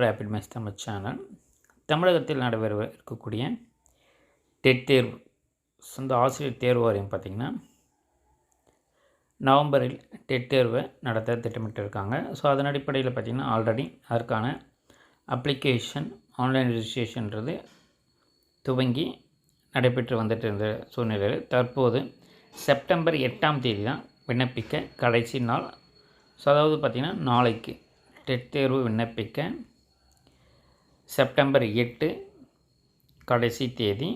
Rapid maths Tamil channel. தமிழகத்தில் நடைபெற இருக்கக்கூடிய டெட் தேர்வு, சொந்த ஆசிரியர் தேர்வு வாரியம் பார்த்திங்கன்னா நவம்பரில் டெட் தேர்வை நடத்த திட்டமிட்டிருக்காங்க. ஸோ அதன் அடிப்படையில் பார்த்திங்கன்னா ஆல்ரெடி அதற்கான அப்ளிகேஷன் ஆன்லைன் ரெஜிஸ்ட்ரேஷன்றது துவங்கி நடைபெற்று வந்துட்டு இருந்த சூழ்நிலையில் தற்போது செப்டம்பர் 8ஆம் தேதி தான் விண்ணப்பிக்க கடைசி நாள். ஸோ அதாவது பார்த்திங்கன்னா நாளைக்கு டெட் தேர்வு விண்ணப்பிக்க செப்டம்பர் 8 கடைசி தேதி.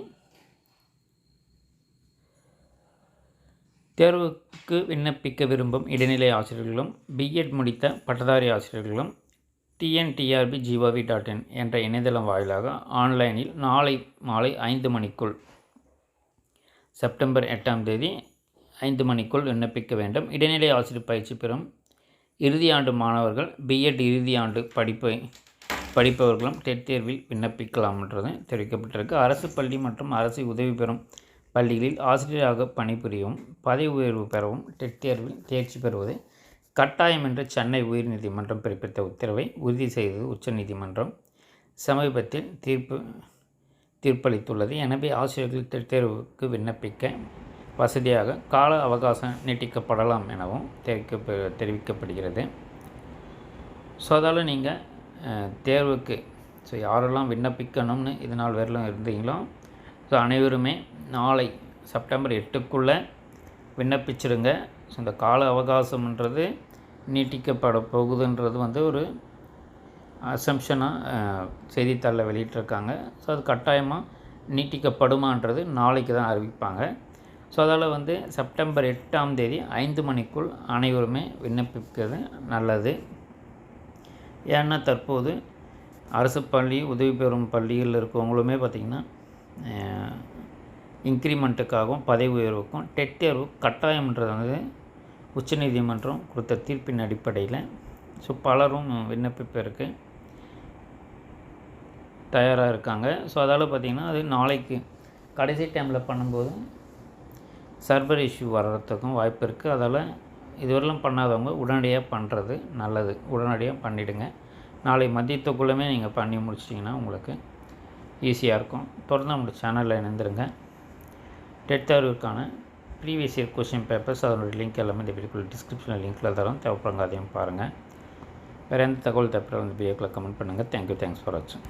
தேர்வுக்கு விண்ணப்பிக்க விரும்பும் இடைநிலை ஆசிரியர்களும் பிஎட் முடித்த பட்டதாரி ஆசிரியர்களும் tntrb.gov.in என்ற இணையதளம் வாயிலாக ஆன்லைனில் நாளை மாலை 5 மணிக்குள் செப்டம்பர் 8ஆம் தேதி 5 மணிக்குள் விண்ணப்பிக்க வேண்டும். இடைநிலை ஆசிரியர் பயிற்சி பெறும் இறுதியாண்டு மாணவர்கள் பிஎட் இறுதியாண்டு படிப்பவர்களும் டெட் தேர்வில் விண்ணப்பிக்கலாம் என்றது தெரிவிக்கப்பட்டிருக்கு. அரசு பள்ளி மற்றும் அரசு உதவி பெறும் பள்ளிகளில் ஆசிரியராக பணிபுரியவும் பதவி உயர்வு பெறவும் டெட் தேர்வில் தேர்ச்சி பெறுவது கட்டாயம் என்று சென்னை உயர்நீதிமன்றம் பிறப்பித்த உத்தரவை உறுதி செய்தது உச்சநீதிமன்றம் சமீபத்தில் தீர்ப்பளித்துள்ளது. எனவே ஆசிரியர்கள் டெட் தேர்வுக்கு விண்ணப்பிக்க வசதியாக கால அவகாசம் நீட்டிக்கப்படலாம் எனவும் தெரிவிக்கப்படுகிறது. ஸோ அதால் நீங்கள் தேர்வுக்கு யாரெல்லாம் விண்ணப்பிக்கணும்னு இதனால் வரலும் இருந்தீங்களோ ஸோ அனைவருமே நாளை செப்டம்பர் 8க்குள்ளே விண்ணப்பிச்சிருங்க. ஸோ இந்த கால அவகாசம்ன்றது நீட்டிக்கப்பட போகுதுன்றது ஒரு அசம்ஷனாக செய்தித்தாளில் வெளியிட்டிருக்காங்க. ஸோ அது கட்டாயமாக நீட்டிக்கப்படுமான்றது நாளைக்கு தான் அறிவிப்பாங்க. ஸோ அதால் செப்டம்பர் 8ஆம் தேதி 5 மணிக்குள் அனைவருமே விண்ணப்பிக்கிறது நல்லது. ஏன்னா தற்போது அரசு பள்ளி உதவி பெறும் பள்ளிகளில் இருக்கவங்களுமே பார்த்திங்கன்னா இன்க்ரிமெண்ட்டுக்காகவும் பதவி உயர்வுக்கும் டெட் தேர்வு கட்டாயம்ன்றது உச்சநீதிமன்றம் கொடுத்த தீர்ப்பின் அடிப்படையில் ஸோ பலரும் விண்ணப்பிப்பதற்கு தயாராக இருக்காங்க. ஸோ அதால் பார்த்திங்கன்னா அது நாளைக்கு கடைசி டைமில் பண்ணும்போது சர்வர் இஷ்யூ வர்றதுக்கும் வாய்ப்பு இருக்குது. அதால் இதுவரையிலும் பண்ணாதவங்க உடனடியாக பண்ணுறது நல்லது. உடனடியாக பண்ணிவிடுங்க. நாளை மதியத்துக்குள்ளே நீங்கள் பண்ணி முடிச்சிட்டிங்கன்னா உங்களுக்கு ஈஸியாக இருக்கும். தொடர்ந்து நம்ம சேனலில் இணைந்துருங்க. டெட் தேர்வுக்கான ப்ரீவியஸ் இயர் கொஷின் பேப்பர்ஸ் அதனுடைய லிங்க் எல்லாமே இந்த வீடியோக்குள்ள டிஸ்கிரிப்ஷனில் லிங்க்கில் தரோம். தேவைப்படுங்க அதையும் பாருங்கள். வேறு எந்த தகவல் தேவைப்பட வீடியோக்களை கமெண்ட் பண்ணுங்கள். தேங்க்யூ. தேங்க்ஸ் ஃபார் வாட்சிங்.